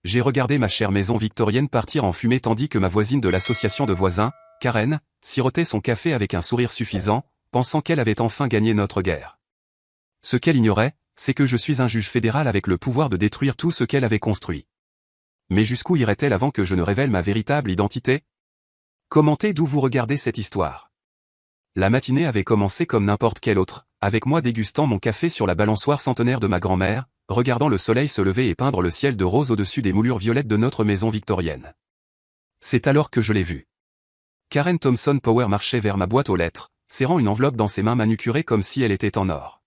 j'ai regardé ma chère maison victorienne partir en fumée tandis que ma voisine de l'association de voisins, Karen, sirotait son café avec un sourire suffisant, pensant qu'elle avait enfin gagné notre guerre. Ce qu'elle ignorait, c'est que je suis un juge fédéral avec le pouvoir de détruire tout ce qu'elle avait construit. Mais jusqu'où irait-elle avant que je ne révèle ma véritable identité? Commentez d'où vous regardez cette histoire. La matinée avait commencé comme n'importe quelle autre, avec moi dégustant mon café sur la balançoire centenaire de ma grand-mère, regardant le soleil se lever et peindre le ciel de rose au-dessus des moulures violettes de notre maison victorienne. C'est alors que je l'ai vue. Karen Thompson Power marchait vers ma boîte aux lettres, serrant une enveloppe dans ses mains manucurées comme si elle était en or.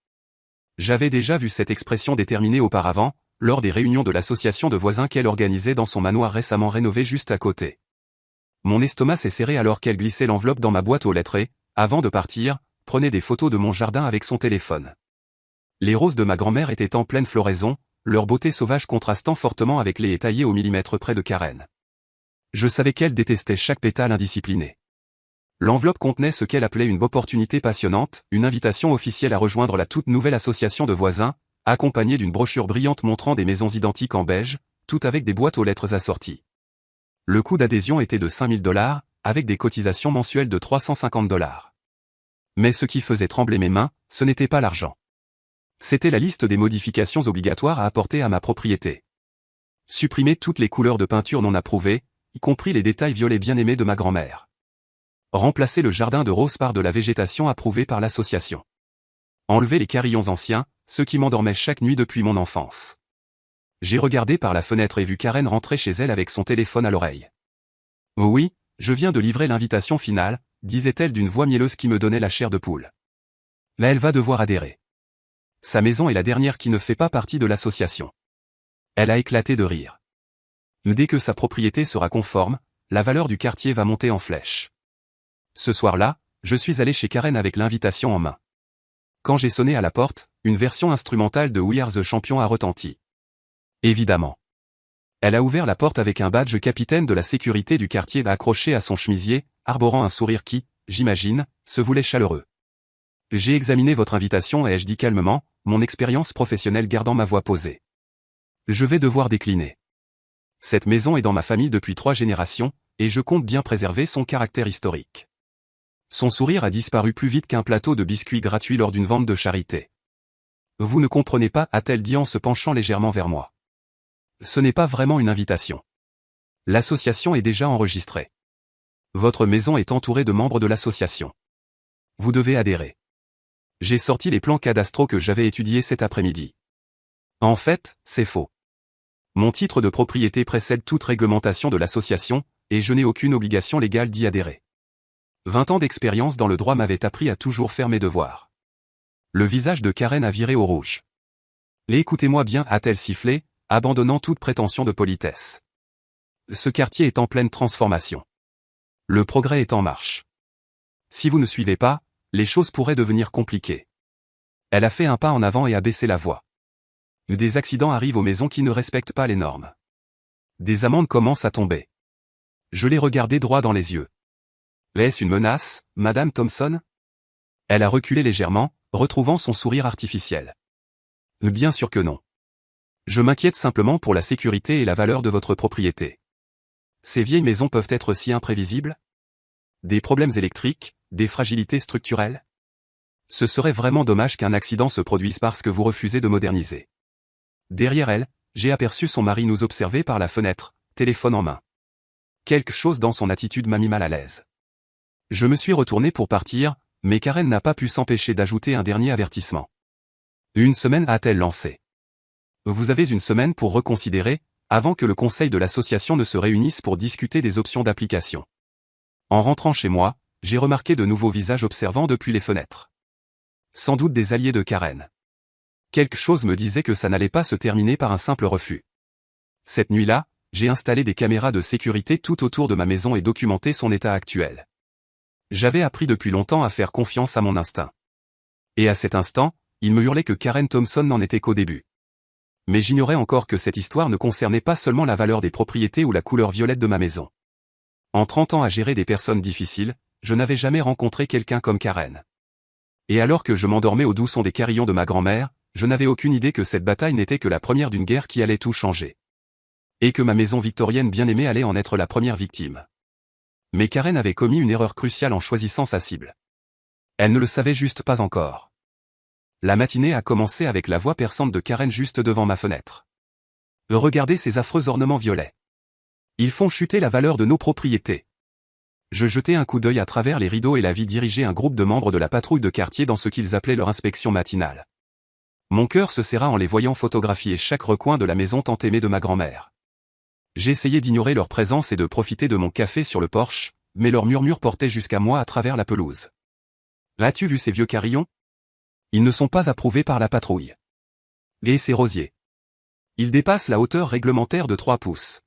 J'avais déjà vu cette expression déterminée auparavant, lors des réunions de l'association de voisins qu'elle organisait dans son manoir récemment rénové juste à côté. Mon estomac s'est serré alors qu'elle glissait l'enveloppe dans ma boîte aux lettres et, avant de partir, prenait des photos de mon jardin avec son téléphone. Les roses de ma grand-mère étaient en pleine floraison, leur beauté sauvage contrastant fortement avec les haies taillées au millimètre près de Karen. Je savais qu'elle détestait chaque pétale indiscipliné. L'enveloppe contenait ce qu'elle appelait une opportunité passionnante, une invitation officielle à rejoindre la toute nouvelle association de voisins, accompagnée d'une brochure brillante montrant des maisons identiques en beige, toutes avec des boîtes aux lettres assorties. Le coût d'adhésion était de 5 000 $, avec des cotisations mensuelles de 350 $. Mais ce qui faisait trembler mes mains, ce n'était pas l'argent. C'était la liste des modifications obligatoires à apporter à ma propriété. Supprimer toutes les couleurs de peinture non approuvées, y compris les détails violets bien-aimés de ma grand-mère. Remplacer le jardin de roses par de la végétation approuvée par l'association. Enlever les carillons anciens, ceux qui m'endormaient chaque nuit depuis mon enfance. J'ai regardé par la fenêtre et vu Karen rentrer chez elle avec son téléphone à l'oreille. « Oh oui, je viens de livrer l'invitation finale », disait-elle d'une voix mielleuse qui me donnait la chair de poule. Mais elle va devoir adhérer. Sa maison est la dernière qui ne fait pas partie de l'association. Elle a éclaté de rire. Dès que sa propriété sera conforme, la valeur du quartier va monter en flèche. Ce soir-là, je suis allé chez Karen avec l'invitation en main. Quand j'ai sonné à la porte, une version instrumentale de We Are the Champion a retenti. Évidemment. Elle a ouvert la porte avec un badge capitaine de la sécurité du quartier accroché à son chemisier, arborant un sourire qui, j'imagine, se voulait chaleureux. J'ai examiné votre invitation et ai-je dit calmement, mon expérience professionnelle gardant ma voix posée. Je vais devoir décliner. Cette maison est dans ma famille depuis 3 générations, et je compte bien préserver son caractère historique. Son sourire a disparu plus vite qu'un plateau de biscuits gratuits lors d'une vente de charité. Vous ne comprenez pas, a-t-elle dit en se penchant légèrement vers moi. Ce n'est pas vraiment une invitation. L'association est déjà enregistrée. Votre maison est entourée de membres de l'association. Vous devez adhérer. J'ai sorti les plans cadastraux que j'avais étudiés cet après-midi. En fait, c'est faux. Mon titre de propriété précède toute réglementation de l'association, et je n'ai aucune obligation légale d'y adhérer. 20 ans d'expérience dans le droit m'avaient appris à toujours faire mes devoirs. Le visage de Karen a viré au rouge. Et écoutez-moi bien, a-t-elle sifflé, abandonnant toute prétention de politesse. Ce quartier est en pleine transformation. Le progrès est en marche. Si vous ne suivez pas, les choses pourraient devenir compliquées. Elle a fait un pas en avant et a baissé la voix. Des accidents arrivent aux maisons qui ne respectent pas les normes. Des amendes commencent à tomber. Je l'ai regardée droit dans les yeux. Est-ce une menace, Madame Thompson? Elle a reculé légèrement, retrouvant son sourire artificiel. Bien sûr que non. Je m'inquiète simplement pour la sécurité et la valeur de votre propriété. Ces vieilles maisons peuvent être si imprévisibles? Des problèmes électriques, des fragilités structurelles? Ce serait vraiment dommage qu'un accident se produise parce que vous refusez de moderniser. Derrière elle, j'ai aperçu son mari nous observer par la fenêtre, téléphone en main. Quelque chose dans son attitude m'a mis mal à l'aise. Je me suis retourné pour partir, mais Karen n'a pas pu s'empêcher d'ajouter un dernier avertissement. Une semaine a-t-elle lancé. Vous avez une semaine pour reconsidérer, avant que le conseil de l'association ne se réunisse pour discuter des options d'application. En rentrant chez moi, j'ai remarqué de nouveaux visages observant depuis les fenêtres. Sans doute des alliés de Karen. Quelque chose me disait que ça n'allait pas se terminer par un simple refus. Cette nuit-là, j'ai installé des caméras de sécurité tout autour de ma maison et documenté son état actuel. J'avais appris depuis longtemps à faire confiance à mon instinct. Et à cet instant, il me hurlait que Karen Thompson n'en était qu'au début. Mais j'ignorais encore que cette histoire ne concernait pas seulement la valeur des propriétés ou la couleur violette de ma maison. En 30 ans à gérer des personnes difficiles, je n'avais jamais rencontré quelqu'un comme Karen. Et alors que je m'endormais au doux son des carillons de ma grand-mère, je n'avais aucune idée que cette bataille n'était que la première d'une guerre qui allait tout changer. Et que ma maison victorienne bien-aimée allait en être la première victime. Mais Karen avait commis une erreur cruciale en choisissant sa cible. Elle ne le savait juste pas encore. La matinée a commencé avec la voix perçante de Karen juste devant ma fenêtre. Regardez ces affreux ornements violets. Ils font chuter la valeur de nos propriétés. Je jetai un coup d'œil à travers les rideaux et la vis diriger un groupe de membres de la patrouille de quartier dans ce qu'ils appelaient leur inspection matinale. Mon cœur se serra en les voyant photographier chaque recoin de la maison tant aimée de ma grand-mère. J'essayais d'ignorer leur présence et de profiter de mon café sur le porche, mais leurs murmures portaient jusqu'à moi à travers la pelouse. As-tu vu ces vieux carillons? Ils ne sont pas approuvés par la patrouille. Et ces rosiers. Ils dépassent la hauteur réglementaire de 3 pouces.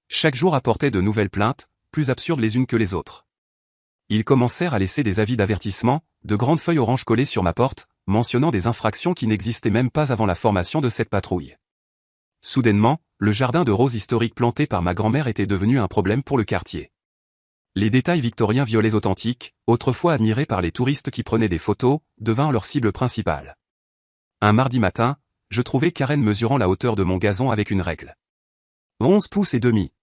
Chaque jour apportait de nouvelles plaintes, plus absurdes les unes que les autres. Ils commencèrent à laisser des avis d'avertissement, de grandes feuilles orange collées sur ma porte, mentionnant des infractions qui n'existaient même pas avant la formation de cette patrouille. Soudainement, le jardin de roses historique planté par ma grand-mère était devenu un problème pour le quartier. Les détails victoriens violets authentiques, autrefois admirés par les touristes qui prenaient des photos, devinrent leur cible principale. Un mardi matin, je trouvai Karen mesurant la hauteur de mon gazon avec une règle. 11 pouces et demi.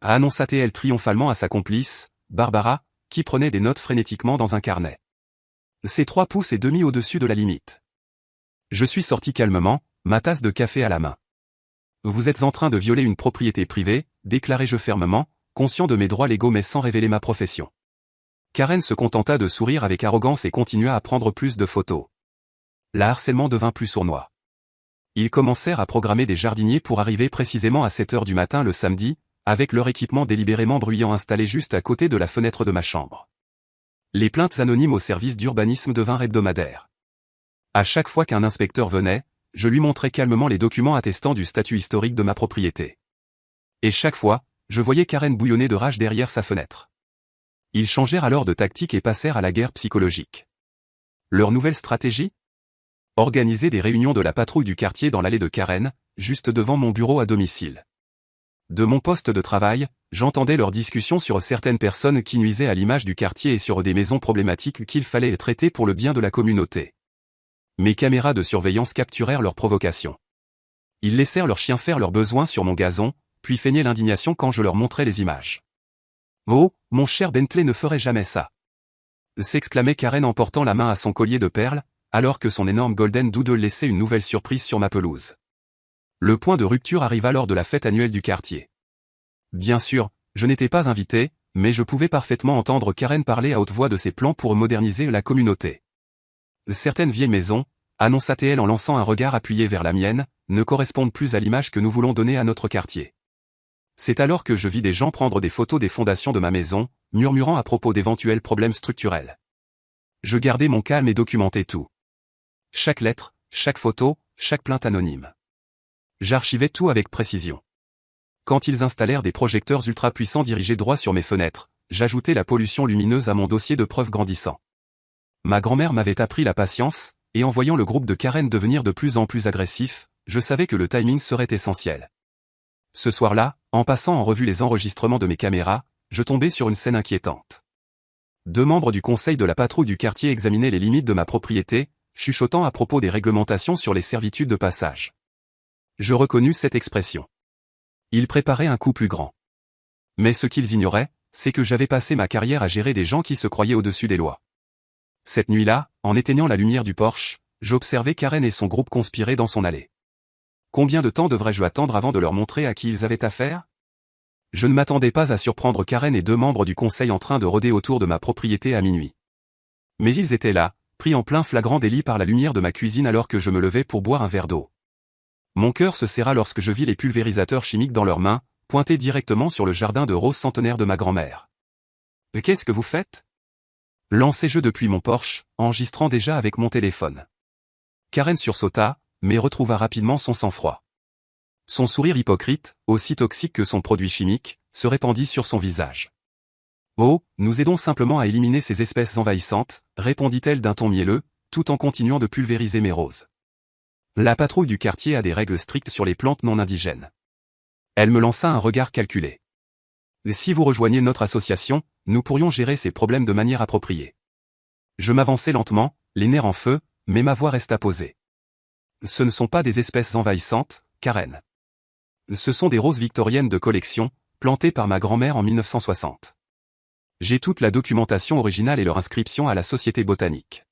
Annonça-t-elle triomphalement à sa complice, Barbara, qui prenait des notes frénétiquement dans un carnet. C'est 3 pouces et demi au-dessus de la limite. Je suis sorti calmement, ma tasse de café à la main. Vous êtes en train de violer une propriété privée, déclarai-je fermement, conscient de mes droits légaux mais sans révéler ma profession. Karen se contenta de sourire avec arrogance et continua à prendre plus de photos. Le harcèlement devint plus sournois. Ils commencèrent à programmer des jardiniers pour arriver précisément à 7 heures du matin le samedi, avec leur équipement délibérément bruyant installé juste à côté de la fenêtre de ma chambre. Les plaintes anonymes au service d'urbanisme devinrent hebdomadaires. À chaque fois qu'un inspecteur venait, je lui montrais calmement les documents attestant du statut historique de ma propriété. Et chaque fois, je voyais Karen bouillonner de rage derrière sa fenêtre. Ils changèrent alors de tactique et passèrent à la guerre psychologique. Leur nouvelle stratégie? Organiser des réunions de la patrouille du quartier dans l'allée de Karen, juste devant mon bureau à domicile. De mon poste de travail, j'entendais leurs discussions sur certaines personnes qui nuisaient à l'image du quartier et sur des maisons problématiques qu'il fallait traiter pour le bien de la communauté. Mes caméras de surveillance capturèrent leurs provocations. Ils laissèrent leurs chiens faire leurs besoins sur mon gazon, puis feignaient l'indignation quand je leur montrais les images. « Oh, mon cher Bentley ne ferait jamais ça !» s'exclamait Karen en portant la main à son collier de perles, alors que son énorme Golden Doodle laissait une nouvelle surprise sur ma pelouse. Le point de rupture arriva lors de la fête annuelle du quartier. Bien sûr, je n'étais pas invité, mais je pouvais parfaitement entendre Karen parler à haute voix de ses plans pour moderniser la communauté. Certaines vieilles maisons, annonça-t-elle en lançant un regard appuyé vers la mienne, ne correspondent plus à l'image que nous voulons donner à notre quartier. C'est alors que je vis des gens prendre des photos des fondations de ma maison, murmurant à propos d'éventuels problèmes structurels. Je gardai mon calme et documentais tout. Chaque lettre, chaque photo, chaque plainte anonyme. J'archivais tout avec précision. Quand ils installèrent des projecteurs ultra puissants dirigés droit sur mes fenêtres, j'ajoutais la pollution lumineuse à mon dossier de preuves grandissant. Ma grand-mère m'avait appris la patience, et en voyant le groupe de Karen devenir de plus en plus agressif, je savais que le timing serait essentiel. Ce soir-là, en passant en revue les enregistrements de mes caméras, je tombais sur une scène inquiétante. 2 membres du conseil de la patrouille du quartier examinaient les limites de ma propriété, chuchotant à propos des réglementations sur les servitudes de passage. Je reconnus cette expression. Ils préparaient un coup plus grand. Mais ce qu'ils ignoraient, c'est que j'avais passé ma carrière à gérer des gens qui se croyaient au-dessus des lois. Cette nuit-là, en éteignant la lumière du porche, j'observais Karen et son groupe conspirer dans son allée. Combien de temps devrais-je attendre avant de leur montrer à qui ils avaient affaire? Je ne m'attendais pas à surprendre Karen et 2 membres du conseil en train de rôder autour de ma propriété à minuit. Mais ils étaient là, pris en plein flagrant délit par la lumière de ma cuisine alors que je me levais pour boire un verre d'eau. Mon cœur se serra lorsque je vis les pulvérisateurs chimiques dans leurs mains, pointés directement sur le jardin de roses centenaire de ma grand-mère. « Qu'est-ce que vous faites ?» lançai-je depuis mon porche, enregistrant déjà avec mon téléphone. Karen sursauta, mais retrouva rapidement son sang-froid. Son sourire hypocrite, aussi toxique que son produit chimique, se répandit sur son visage. « Oh, nous aidons simplement à éliminer ces espèces envahissantes, répondit-elle d'un ton mielleux, tout en continuant de pulvériser mes roses. La patrouille du quartier a des règles strictes sur les plantes non indigènes. Elle me lança un regard calculé. Si vous rejoignez notre association, nous pourrions gérer ces problèmes de manière appropriée. Je m'avançai lentement, les nerfs en feu, mais ma voix resta posée. Ce ne sont pas des espèces envahissantes, Karen. Ce sont des roses victoriennes de collection, plantées par ma grand-mère en 1960. J'ai toute la documentation originale et leur inscription à la Société botanique.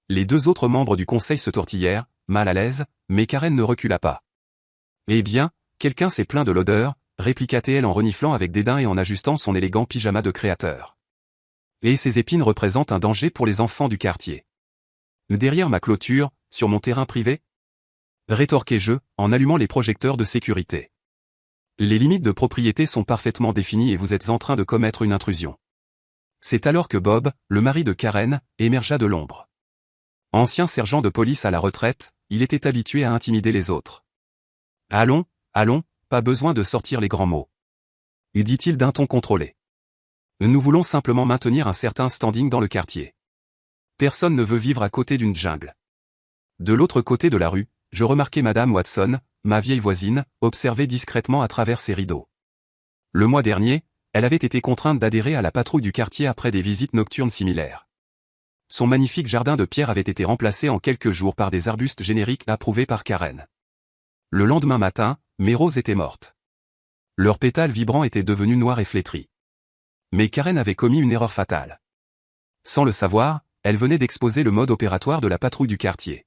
Les deux autres membres du conseil se tortillèrent, mal à l'aise, mais Karen ne recula pas. Eh bien, quelqu'un s'est plaint de l'odeur, répliqua-t-elle en reniflant avec dédain et en ajustant son élégant pyjama de créateur. Et ces épines représentent un danger pour les enfants du quartier. Derrière ma clôture, sur mon terrain privé? Rétorquai-je, en allumant les projecteurs de sécurité. Les limites de propriété sont parfaitement définies et vous êtes en train de commettre une intrusion. C'est alors que Bob, le mari de Karen, émergea de l'ombre. Ancien sergent de police à la retraite, il était habitué à intimider les autres. « Allons, allons, pas besoin de sortir les grands mots. » dit-il d'un ton contrôlé. « Nous voulons simplement maintenir un certain standing dans le quartier. Personne ne veut vivre à côté d'une jungle. » De l'autre côté de la rue, je remarquai Madame Watson, ma vieille voisine, observer discrètement à travers ses rideaux. Le mois dernier, elle avait été contrainte d'adhérer à la patrouille du quartier après des visites nocturnes similaires. Son magnifique jardin de pierre avait été remplacé en quelques jours par des arbustes génériques approuvés par Karen. Le lendemain matin, mes roses étaient mortes. Leurs pétales vibrants étaient devenus noirs et flétris. Mais Karen avait commis une erreur fatale. Sans le savoir, elle venait d'exposer le mode opératoire de la patrouille du quartier.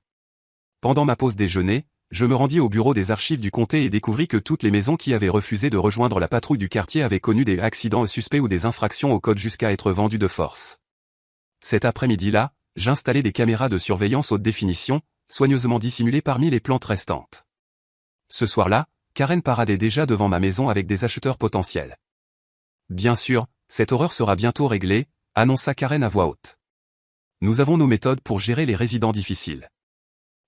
Pendant ma pause déjeuner, je me rendis au bureau des archives du comté et découvris que toutes les maisons qui avaient refusé de rejoindre la patrouille du quartier avaient connu des accidents suspects ou des infractions au code jusqu'à être vendues de force. Cet après-midi-là, j'installai des caméras de surveillance haute définition, soigneusement dissimulées parmi les plantes restantes. Ce soir-là, Karen paradait déjà devant ma maison avec des acheteurs potentiels. Bien sûr, cette horreur sera bientôt réglée, annonça Karen à voix haute. Nous avons nos méthodes pour gérer les résidents difficiles.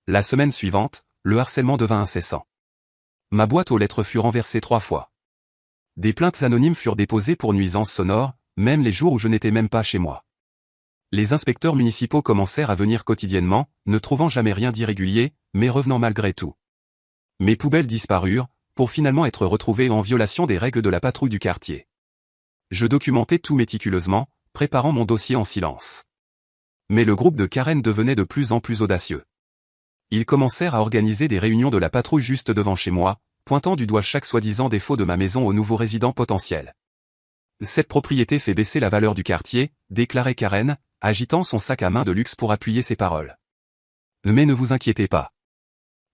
La semaine suivante, le harcèlement devint incessant. Ma boîte aux lettres fut renversée 3 fois. Des plaintes anonymes furent déposées pour nuisances sonores, même les jours où je n'étais même pas chez moi. Les inspecteurs municipaux commencèrent à venir quotidiennement, ne trouvant jamais rien d'irrégulier, mais revenant malgré tout. Mes poubelles disparurent, pour finalement être retrouvées en violation des règles de la patrouille du quartier. Je documentais tout méticuleusement, préparant mon dossier en silence. Mais le groupe de Karen devenait de plus en plus audacieux. Ils commencèrent à organiser des réunions de la patrouille juste devant chez moi, pointant du doigt chaque soi-disant défaut de ma maison aux nouveaux résidents potentiels. Cette propriété fait baisser la valeur du quartier, déclarait Karen, agitant son sac à main de luxe pour appuyer ses paroles. Mais ne vous inquiétez pas.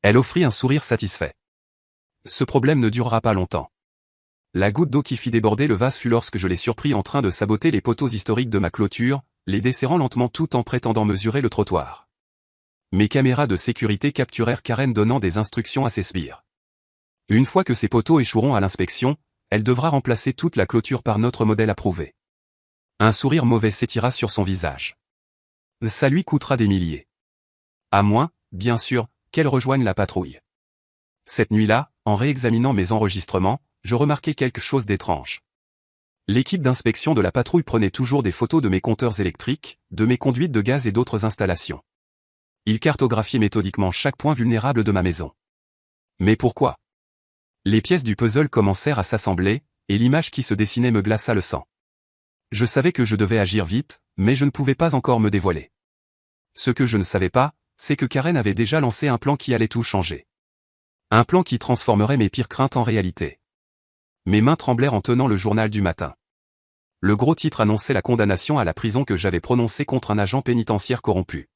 Elle offrit un sourire satisfait. Ce problème ne durera pas longtemps. La goutte d'eau qui fit déborder le vase fut lorsque je les surpris en train de saboter les poteaux historiques de ma clôture, les desserrant lentement tout en prétendant mesurer le trottoir. Mes caméras de sécurité capturèrent Karen donnant des instructions à ses sbires. Une fois que ces poteaux échoueront à l'inspection, elle devra remplacer toute la clôture par notre modèle approuvé. Un sourire mauvais s'étira sur son visage. Ça lui coûtera des milliers. À moins, bien sûr, qu'elle rejoigne la patrouille. Cette nuit-là, en réexaminant mes enregistrements, je remarquai quelque chose d'étrange. L'équipe d'inspection de la patrouille prenait toujours des photos de mes compteurs électriques, de mes conduites de gaz et d'autres installations. Ils cartographiaient méthodiquement chaque point vulnérable de ma maison. Mais pourquoi? Les pièces du puzzle commencèrent à s'assembler, et l'image qui se dessinait me glaça le sang. Je savais que je devais agir vite, mais je ne pouvais pas encore me dévoiler. Ce que je ne savais pas, c'est que Karen avait déjà lancé un plan qui allait tout changer. Un plan qui transformerait mes pires craintes en réalité. Mes mains tremblèrent en tenant le journal du matin. Le gros titre annonçait la condamnation à la prison que j'avais prononcée contre un agent pénitentiaire corrompu.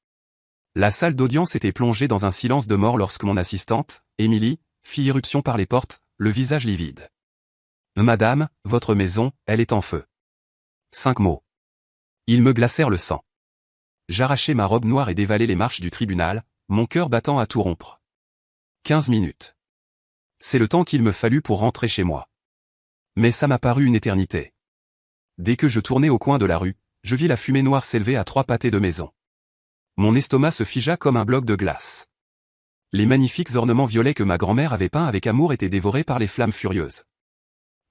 La salle d'audience était plongée dans un silence de mort lorsque mon assistante, Émilie, fit irruption par les portes, le visage livide. « Madame, votre maison, elle est en feu. » 5 mots. Ils me glacèrent le sang. J'arrachai ma robe noire et dévalai les marches du tribunal, mon cœur battant à tout rompre. 15 minutes. C'est le temps qu'il me fallut pour rentrer chez moi. Mais ça m'a paru une éternité. Dès que je tournai au coin de la rue, je vis la fumée noire s'élever à 3 pâtés de maison. Mon estomac se figea comme un bloc de glace. Les magnifiques ornements violets que ma grand-mère avait peints avec amour étaient dévorés par les flammes furieuses.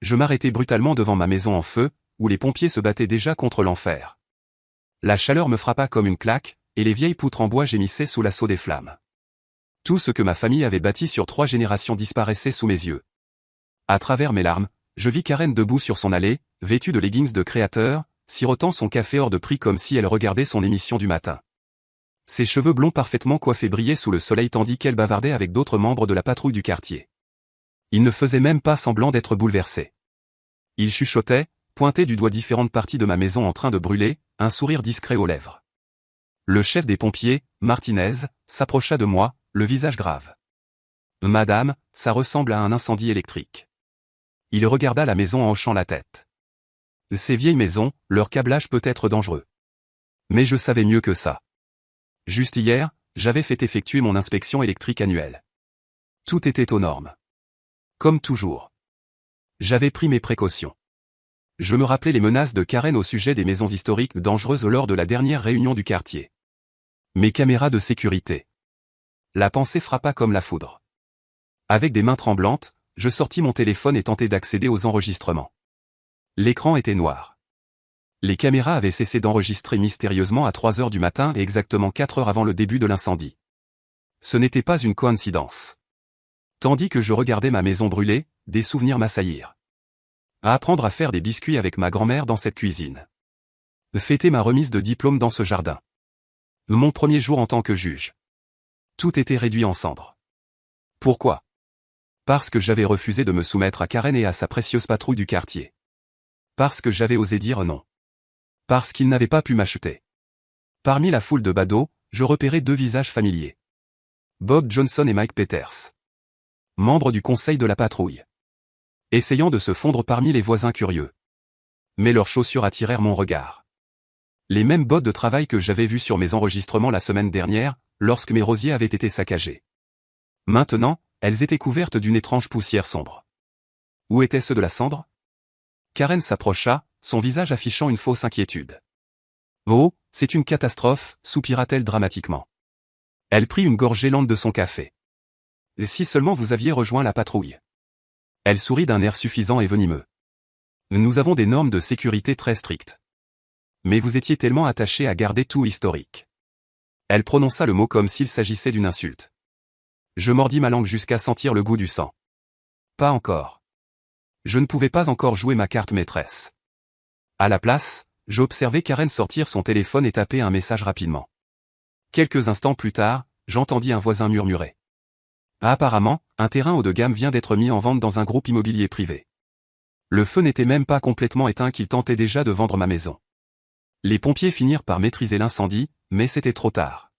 Je m'arrêtai brutalement devant ma maison en feu, où les pompiers se battaient déjà contre l'enfer. La chaleur me frappa comme une claque, et les vieilles poutres en bois gémissaient sous l'assaut des flammes. Tout ce que ma famille avait bâti sur 3 générations disparaissait sous mes yeux. À travers mes larmes, je vis Karen debout sur son allée, vêtue de leggings de créateur, sirotant son café hors de prix comme si elle regardait son émission du matin. Ses cheveux blonds parfaitement coiffés brillaient sous le soleil tandis qu'elle bavardait avec d'autres membres de la patrouille du quartier. Il ne faisait même pas semblant d'être bouleversé. Il chuchotait, pointait du doigt différentes parties de ma maison en train de brûler, un sourire discret aux lèvres. Le chef des pompiers, Martinez, s'approcha de moi, le visage grave. Madame, ça ressemble à un incendie électrique. Il regarda la maison en hochant la tête. Ces vieilles maisons, leur câblage peut être dangereux. Mais je savais mieux que ça. Juste hier, j'avais fait effectuer mon inspection électrique annuelle. Tout était aux normes. Comme toujours. J'avais pris mes précautions. Je me rappelais les menaces de Karen au sujet des maisons historiques dangereuses lors de la dernière réunion du quartier. Mes caméras de sécurité. La pensée frappa comme la foudre. Avec des mains tremblantes, je sortis mon téléphone et tentai d'accéder aux enregistrements. L'écran était noir. Les caméras avaient cessé d'enregistrer mystérieusement à 3 heures du matin et exactement 4 heures avant le début de l'incendie. Ce n'était pas une coïncidence. Tandis que je regardais ma maison brûler, des souvenirs m'assaillirent. À apprendre à faire des biscuits avec ma grand-mère dans cette cuisine. Fêter ma remise de diplôme dans ce jardin. Mon premier jour en tant que juge. Tout était réduit en cendres. Pourquoi? Parce que j'avais refusé de me soumettre à Karen et à sa précieuse patrouille du quartier. Parce que j'avais osé dire non. Parce qu'ils n'avaient pas pu m'acheter. Parmi la foule de badauds, je repérais 2 visages familiers. Bob Johnson et Mike Peters. Membres du conseil de la patrouille. Essayant de se fondre parmi les voisins curieux. Mais leurs chaussures attirèrent mon regard. Les mêmes bottes de travail que j'avais vues sur mes enregistrements la semaine dernière, lorsque mes rosiers avaient été saccagés. Maintenant, elles étaient couvertes d'une étrange poussière sombre. Où étaient ceux de la cendre? Karen s'approcha, son visage affichant une fausse inquiétude. Oh, c'est une catastrophe, soupira-t-elle dramatiquement. Elle prit une gorgée lente de son café. Si seulement vous aviez rejoint la patrouille. Elle sourit d'un air suffisant et venimeux. Nous avons des normes de sécurité très strictes. Mais vous étiez tellement attaché à garder tout historique. Elle prononça le mot comme s'il s'agissait d'une insulte. Je mordis ma langue jusqu'à sentir le goût du sang. Pas encore. Je ne pouvais pas encore jouer ma carte maîtresse. À la place, j'observais Karen sortir son téléphone et taper un message rapidement. Quelques instants plus tard, j'entendis un voisin murmurer. Apparemment, un terrain haut de gamme vient d'être mis en vente dans un groupe immobilier privé. Le feu n'était même pas complètement éteint qu'il tentait déjà de vendre ma maison. Les pompiers finirent par maîtriser l'incendie, mais c'était trop tard.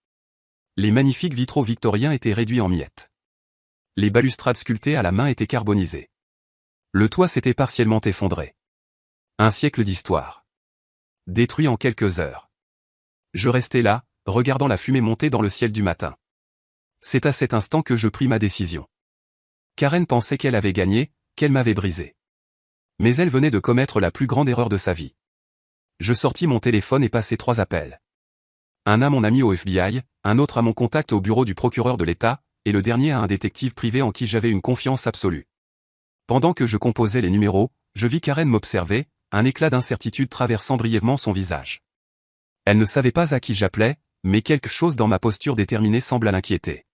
Les magnifiques vitraux victoriens étaient réduits en miettes. Les balustrades sculptées à la main étaient carbonisées. Le toit s'était partiellement effondré. Un siècle d'histoire. Détruit en quelques heures. Je restais là, regardant la fumée monter dans le ciel du matin. C'est à cet instant que je pris ma décision. Karen pensait qu'elle avait gagné, qu'elle m'avait brisé. Mais elle venait de commettre la plus grande erreur de sa vie. Je sortis mon téléphone et passai 3 appels. Un à mon ami au FBI, un autre à mon contact au bureau du procureur de l'État, et le dernier à un détective privé en qui j'avais une confiance absolue. Pendant que je composais les numéros, je vis Karen m'observer, un éclat d'incertitude traversant brièvement son visage. Elle ne savait pas à qui j'appelais, mais quelque chose dans ma posture déterminée sembla l'inquiéter.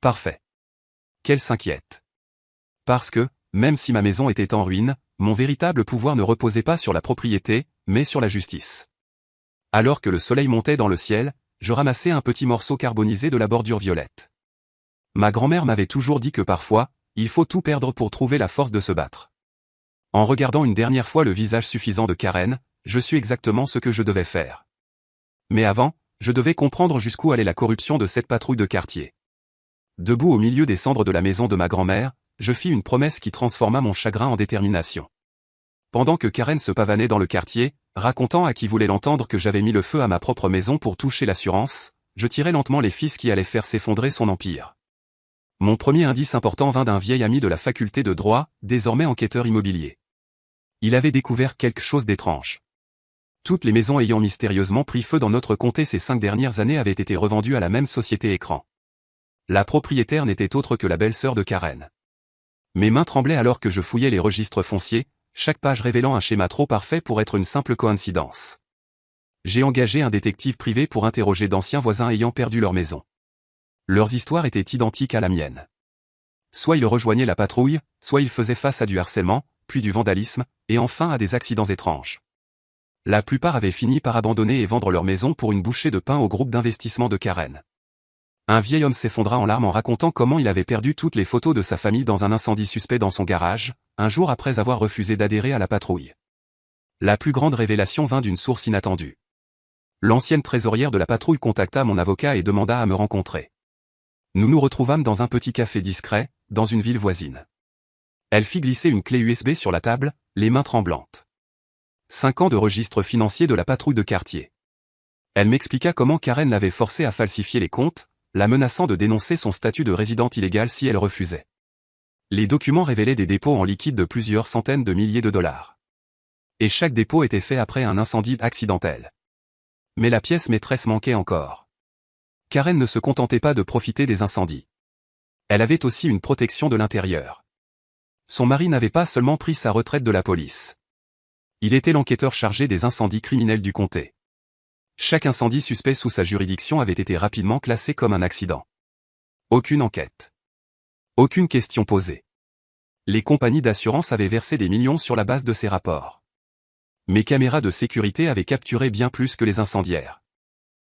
Parfait. Qu'elle s'inquiète. Parce que, même si ma maison était en ruine, mon véritable pouvoir ne reposait pas sur la propriété, mais sur la justice. Alors que le soleil montait dans le ciel, je ramassais un petit morceau carbonisé de la bordure violette. Ma grand-mère m'avait toujours dit que parfois, il faut tout perdre pour trouver la force de se battre. En regardant une dernière fois le visage suffisant de Karen, je sus exactement ce que je devais faire. Mais avant, je devais comprendre jusqu'où allait la corruption de cette patrouille de quartier. Debout au milieu des cendres de la maison de ma grand-mère, je fis une promesse qui transforma mon chagrin en détermination. Pendant que Karen se pavanait dans le quartier, racontant à qui voulait l'entendre que j'avais mis le feu à ma propre maison pour toucher l'assurance, je tirais lentement les fils qui allaient faire s'effondrer son empire. Mon premier indice important vint d'un vieil ami de la faculté de droit, désormais enquêteur immobilier. Il avait découvert quelque chose d'étrange. Toutes les maisons ayant mystérieusement pris feu dans notre comté ces 5 dernières années avaient été revendues à la même société écran. La propriétaire n'était autre que la belle-sœur de Karen. Mes mains tremblaient alors que je fouillais les registres fonciers, chaque page révélant un schéma trop parfait pour être une simple coïncidence. J'ai engagé un détective privé pour interroger d'anciens voisins ayant perdu leur maison. Leurs histoires étaient identiques à la mienne. Soit ils rejoignaient la patrouille, soit ils faisaient face à du harcèlement, puis du vandalisme, et enfin à des accidents étranges. La plupart avaient fini par abandonner et vendre leur maison pour une bouchée de pain au groupe d'investissement de Karen. Un vieil homme s'effondra en larmes en racontant comment il avait perdu toutes les photos de sa famille dans un incendie suspect dans son garage, un jour après avoir refusé d'adhérer à la patrouille. La plus grande révélation vint d'une source inattendue. L'ancienne trésorière de la patrouille contacta mon avocat et demanda à me rencontrer. Nous nous retrouvâmes dans un petit café discret, dans une ville voisine. Elle fit glisser une clé USB sur la table, les mains tremblantes. 5 ans de registre financier de la patrouille de quartier. Elle m'expliqua comment Karen l'avait forcée à falsifier les comptes, la menaçant de dénoncer son statut de résidente illégale si elle refusait. Les documents révélaient des dépôts en liquide de plusieurs centaines de milliers de dollars. Et chaque dépôt était fait après un incendie accidentel. Mais la pièce maîtresse manquait encore. Karen ne se contentait pas de profiter des incendies. Elle avait aussi une protection de l'intérieur. Son mari n'avait pas seulement pris sa retraite de la police. Il était l'enquêteur chargé des incendies criminels du comté. Chaque incendie suspect sous sa juridiction avait été rapidement classé comme un accident. Aucune enquête. Aucune question posée. Les compagnies d'assurance avaient versé des millions sur la base de ces rapports. Mes caméras de sécurité avaient capturé bien plus que les incendiaires.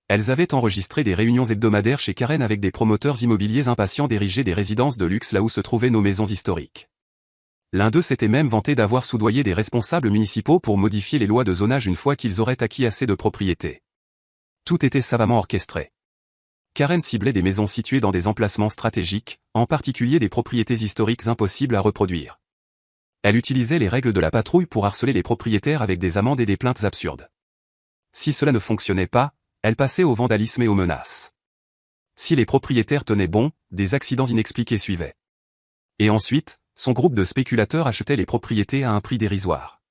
Elles avaient enregistré des réunions hebdomadaires chez Karen avec des promoteurs immobiliers impatients d'ériger des résidences de luxe là où se trouvaient nos maisons historiques. L'un d'eux s'était même vanté d'avoir soudoyé des responsables municipaux pour modifier les lois de zonage une fois qu'ils auraient acquis assez de propriétés. Tout était savamment orchestré. Karen ciblait des maisons situées dans des emplacements stratégiques, en particulier des propriétés historiques impossibles à reproduire. Elle utilisait les règles de la patrouille pour harceler les propriétaires avec des amendes et des plaintes absurdes. Si cela ne fonctionnait pas, elle passait au vandalisme et aux menaces. Si les propriétaires tenaient bon, des accidents inexpliqués suivaient. Et ensuite, son groupe de spéculateurs achetait les propriétés à un prix dérisoire.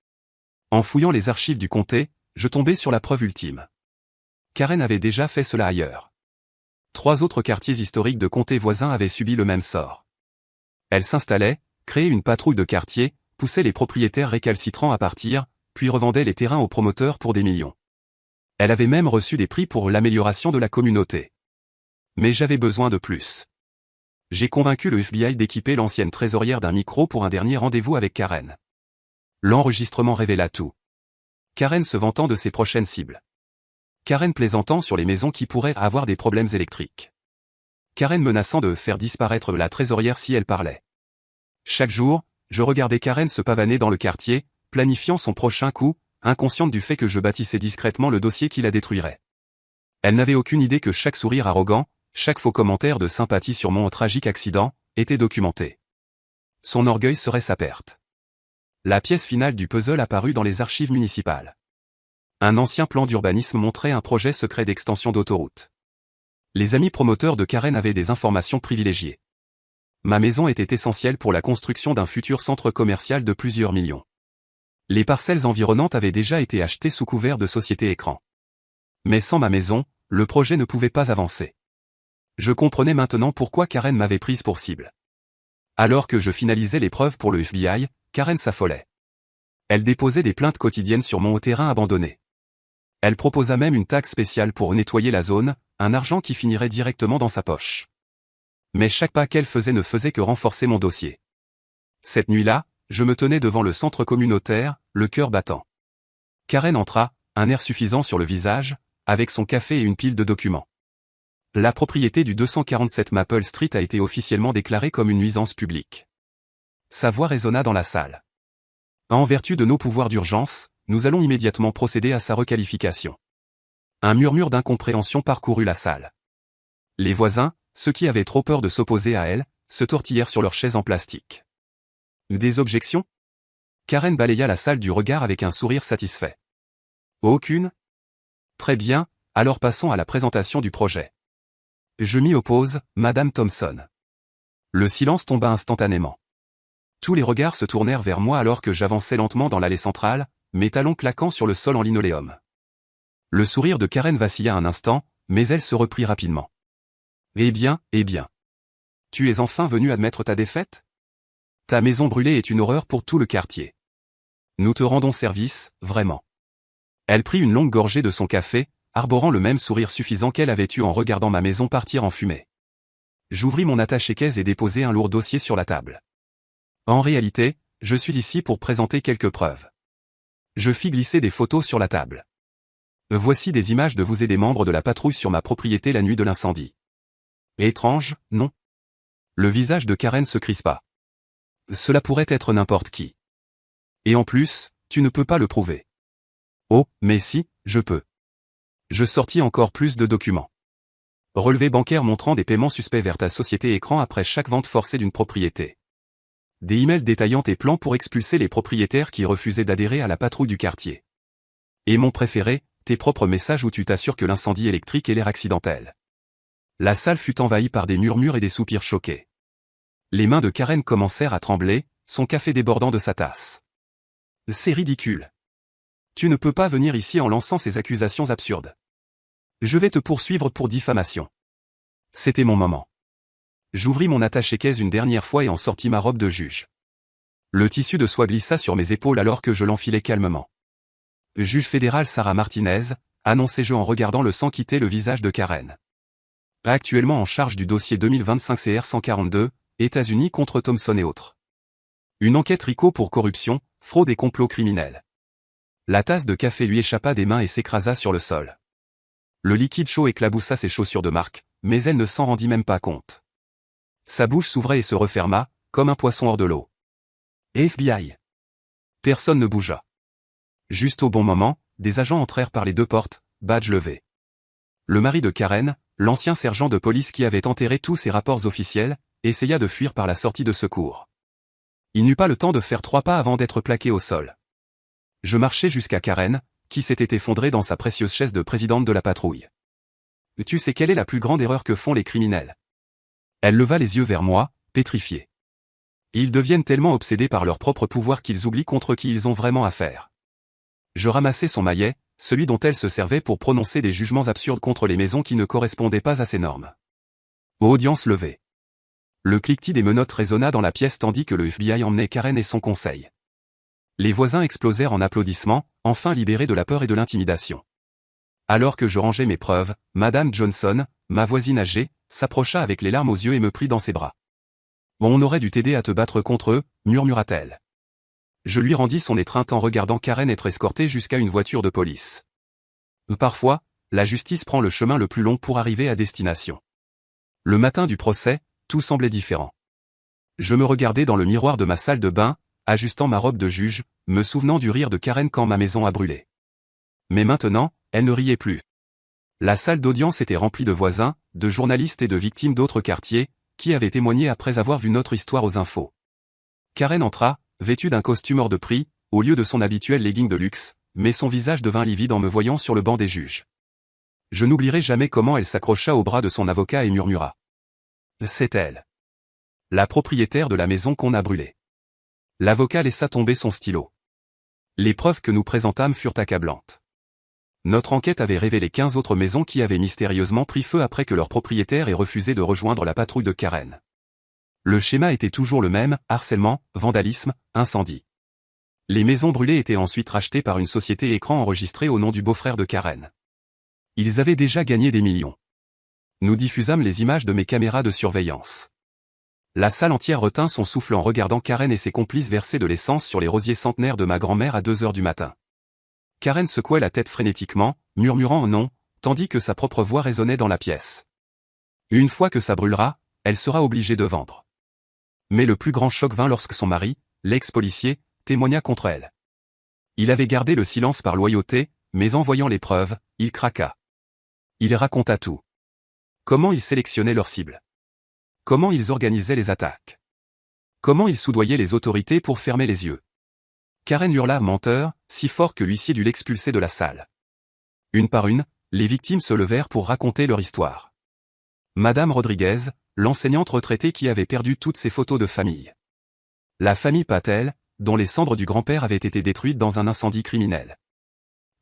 En fouillant les archives du comté, je tombais sur la preuve ultime. Karen avait déjà fait cela ailleurs. 3 autres quartiers historiques de comtés voisins avaient subi le même sort. Elle s'installait, créait une patrouille de quartier, poussait les propriétaires récalcitrants à partir, puis revendait les terrains aux promoteurs pour des millions. Elle avait même reçu des prix pour l'amélioration de la communauté. Mais j'avais besoin de plus. J'ai convaincu le FBI d'équiper l'ancienne trésorière d'un micro pour un dernier rendez-vous avec Karen. L'enregistrement révéla tout. Karen se vantant de ses prochaines cibles. Karen plaisantant sur les maisons qui pourraient avoir des problèmes électriques. Karen menaçant de faire disparaître la trésorière si elle parlait. Chaque jour, je regardais Karen se pavaner dans le quartier, planifiant son prochain coup, inconsciente du fait que je bâtissais discrètement le dossier qui la détruirait. Elle n'avait aucune idée que chaque sourire arrogant, chaque faux commentaire de sympathie sur mon tragique accident, était documenté. Son orgueil serait sa perte. La pièce finale du puzzle apparut dans les archives municipales. Un ancien plan d'urbanisme montrait un projet secret d'extension d'autoroute. Les amis promoteurs de Karen avaient des informations privilégiées. Ma maison était essentielle pour la construction d'un futur centre commercial de plusieurs millions. Les parcelles environnantes avaient déjà été achetées sous couvert de société écran. Mais sans ma maison, le projet ne pouvait pas avancer. Je comprenais maintenant pourquoi Karen m'avait prise pour cible. Alors que je finalisais les preuves pour le FBI, Karen s'affolait. Elle déposait des plaintes quotidiennes sur mon terrain abandonné. Elle proposa même une taxe spéciale pour nettoyer la zone, un argent qui finirait directement dans sa poche. Mais chaque pas qu'elle faisait ne faisait que renforcer mon dossier. Cette nuit-là, je me tenais devant le centre communautaire, le cœur battant. Karen entra, un air suffisant sur le visage, avec son café et une pile de documents. La propriété du 247 Maple Street a été officiellement déclarée comme une nuisance publique. Sa voix résonna dans la salle. En vertu de nos pouvoirs d'urgence, nous allons immédiatement procéder à sa requalification. Un murmure d'incompréhension parcourut la salle. Les voisins, ceux qui avaient trop peur de s'opposer à elle, se tortillèrent sur leurs chaises en plastique. Des objections? Karen balaya la salle du regard avec un sourire satisfait. Aucune? Très bien, alors passons à la présentation du projet. Je m'y oppose, Madame Thompson. Le silence tomba instantanément. Tous les regards se tournèrent vers moi alors que j'avançais lentement dans l'allée centrale, mes talons claquant sur le sol en linoléum. Le sourire de Karen vacilla un instant, mais elle se reprit rapidement. Eh bien. Tu es enfin venu admettre ta défaite? Ta maison brûlée est une horreur pour tout le quartier. Nous te rendons service, vraiment. Elle prit une longue gorgée de son café, arborant le même sourire suffisant qu'elle avait eu en regardant ma maison partir en fumée. J'ouvris mon attaché-caisse et déposai un lourd dossier sur la table. En réalité, je suis ici pour présenter quelques preuves. Je fis glisser des photos sur la table. Voici des images de vous et des membres de la patrouille sur ma propriété la nuit de l'incendie. Étrange, non? Le visage de Karen se crispa. Cela pourrait être n'importe qui. Et en plus, tu ne peux pas le prouver. Oh, mais si, je peux. Je sortis encore plus de documents. Relevé bancaire montrant des paiements suspects vers ta société écran après chaque vente forcée d'une propriété. Des emails détaillant tes plans pour expulser les propriétaires qui refusaient d'adhérer à la patrouille du quartier. Et mon préféré, tes propres messages où tu t'assures que l'incendie électrique est l'air accidentel. La salle fut envahie par des murmures et des soupirs choqués. Les mains de Karen commencèrent à trembler, son café débordant de sa tasse. C'est ridicule. Tu ne peux pas venir ici en lançant ces accusations absurdes. Je vais te poursuivre pour diffamation. C'était mon moment. J'ouvris mon attaché-caisse une dernière fois et en sortis ma robe de juge. Le tissu de soie glissa sur mes épaules alors que je l'enfilais calmement. Juge fédéral Sarah Martinez, annonçai-je en regardant le sang quitter le visage de Karen. Actuellement en charge du dossier 2025 CR 142, États-Unis contre Thompson et autres. Une enquête RICO pour corruption, fraude et complot criminel. La tasse de café lui échappa des mains et s'écrasa sur le sol. Le liquide chaud éclaboussa ses chaussures de marque, mais elle ne s'en rendit même pas compte. Sa bouche s'ouvrait et se referma, comme un poisson hors de l'eau. FBI. Personne ne bougea. Juste au bon moment, des agents entrèrent par les deux portes, badge levé. Le mari de Karen, l'ancien sergent de police qui avait enterré tous ses rapports officiels, essaya de fuir par la sortie de secours. Il n'eut pas le temps de faire 3 pas avant d'être plaqué au sol. Je marchai jusqu'à Karen, qui s'était effondrée dans sa précieuse chaise de présidente de la patrouille. Tu sais quelle est la plus grande erreur que font les criminels? Elle leva les yeux vers moi, pétrifiée. Ils deviennent tellement obsédés par leur propre pouvoir qu'ils oublient contre qui ils ont vraiment affaire. Je ramassai son maillet, celui dont elle se servait pour prononcer des jugements absurdes contre les maisons qui ne correspondaient pas à ses normes. Audience levée. Le cliquetis des menottes résonna dans la pièce tandis que le FBI emmenait Karen et son conseil. Les voisins explosèrent en applaudissements, enfin libérés de la peur et de l'intimidation. Alors que je rangeais mes preuves, Madame Johnson, ma voisine âgée, s'approcha avec les larmes aux yeux et me prit dans ses bras. « On aurait dû t'aider à te battre contre eux », murmura-t-elle. Je lui rendis son étreinte en regardant Karen être escortée jusqu'à une voiture de police. Parfois, la justice prend le chemin le plus long pour arriver à destination. Le matin du procès, tout semblait différent. Je me regardais dans le miroir de ma salle de bain, ajustant ma robe de juge, me souvenant du rire de Karen quand ma maison a brûlé. Mais maintenant, elle ne riait plus. La salle d'audience était remplie de voisins, de journalistes et de victimes d'autres quartiers, qui avaient témoigné après avoir vu notre histoire aux infos. Karen entra, vêtue d'un costume hors de prix, au lieu de son habituel legging de luxe, mais son visage devint livide en me voyant sur le banc des juges. Je n'oublierai jamais comment elle s'accrocha au bras de son avocat et murmura. C'est elle. La propriétaire de la maison qu'on a brûlée. L'avocat laissa tomber son stylo. Les preuves que nous présentâmes furent accablantes. Notre enquête avait révélé 15 autres maisons qui avaient mystérieusement pris feu après que leur propriétaire ait refusé de rejoindre la patrouille de Karen. Le schéma était toujours le même, harcèlement, vandalisme, incendie. Les maisons brûlées étaient ensuite rachetées par une société écran enregistrée au nom du beau-frère de Karen. Ils avaient déjà gagné des millions. Nous diffusâmes les images de mes caméras de surveillance. La salle entière retint son souffle en regardant Karen et ses complices verser de l'essence sur les rosiers centenaires de ma grand-mère à 2 heures du matin. Karen secouait la tête frénétiquement, murmurant un nom, tandis que sa propre voix résonnait dans la pièce. Une fois que ça brûlera, elle sera obligée de vendre. Mais le plus grand choc vint lorsque son mari, l'ex-policier, témoigna contre elle. Il avait gardé le silence par loyauté, mais en voyant les preuves, il craqua. Il raconta tout. Comment ils sélectionnaient leurs cibles. Comment ils organisaient les attaques. Comment ils soudoyaient les autorités pour fermer les yeux. Karen hurla menteur, si fort que l'huissier dut l'expulser de la salle. Une par une, les victimes se levèrent pour raconter leur histoire. Madame Rodriguez, l'enseignante retraitée qui avait perdu toutes ses photos de famille. La famille Patel, dont les cendres du grand-père avaient été détruites dans un incendie criminel.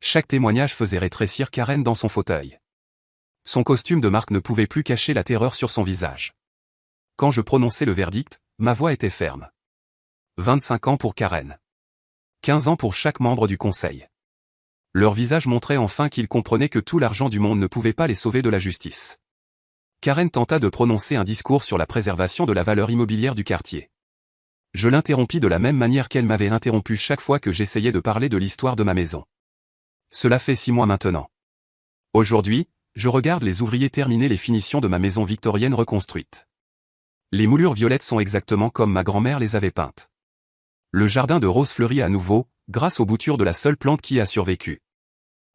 Chaque témoignage faisait rétrécir Karen dans son fauteuil. Son costume de marque ne pouvait plus cacher la terreur sur son visage. Quand je prononçai le verdict, ma voix était ferme. 25 ans pour Karen. 15 ans pour chaque membre du conseil. Leur visage montrait enfin qu'ils comprenaient que tout l'argent du monde ne pouvait pas les sauver de la justice. Karen tenta de prononcer un discours sur la préservation de la valeur immobilière du quartier. Je l'interrompis de la même manière qu'elle m'avait interrompu chaque fois que j'essayais de parler de l'histoire de ma maison. Cela fait 6 mois maintenant. Aujourd'hui, je regarde les ouvriers terminer les finitions de ma maison victorienne reconstruite. Les moulures violettes sont exactement comme ma grand-mère les avait peintes. Le jardin de roses fleurit à nouveau, grâce aux boutures de la seule plante qui a survécu.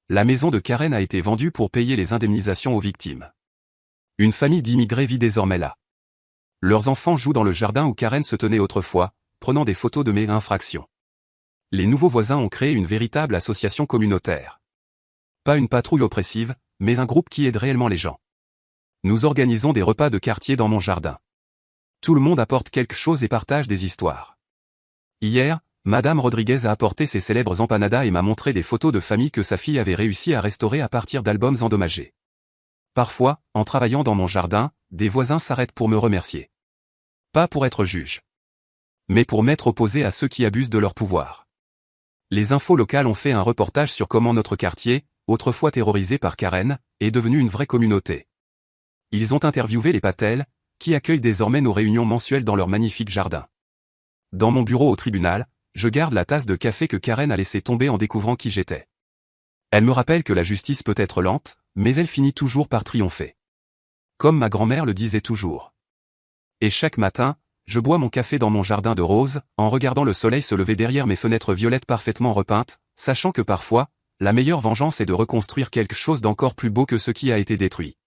La maison de Karen a été vendue pour payer les indemnisations aux victimes. Une famille d'immigrés vit désormais là. Leurs enfants jouent dans le jardin où Karen se tenait autrefois, prenant des photos de mes infractions. Les nouveaux voisins ont créé une véritable association communautaire. Pas une patrouille oppressive, mais un groupe qui aide réellement les gens. Nous organisons des repas de quartier dans mon jardin. Tout le monde apporte quelque chose et partage des histoires. Hier, Madame Rodriguez a apporté ses célèbres empanadas et m'a montré des photos de famille que sa fille avait réussi à restaurer à partir d'albums endommagés. Parfois, en travaillant dans mon jardin, des voisins s'arrêtent pour me remercier. Pas pour être juge, mais pour m'être opposé à ceux qui abusent de leur pouvoir. Les infos locales ont fait un reportage sur comment notre quartier, autrefois terrorisé par Karen, est devenu une vraie communauté. Ils ont interviewé les Patel, qui accueillent désormais nos réunions mensuelles dans leur magnifique jardin. Dans mon bureau au tribunal, je garde la tasse de café que Karen a laissé tomber en découvrant qui j'étais. Elle me rappelle que la justice peut être lente, mais elle finit toujours par triompher. Comme ma grand-mère le disait toujours. Et chaque matin, je bois mon café dans mon jardin de roses, en regardant le soleil se lever derrière mes fenêtres violettes parfaitement repeintes, sachant que parfois, la meilleure vengeance est de reconstruire quelque chose d'encore plus beau que ce qui a été détruit.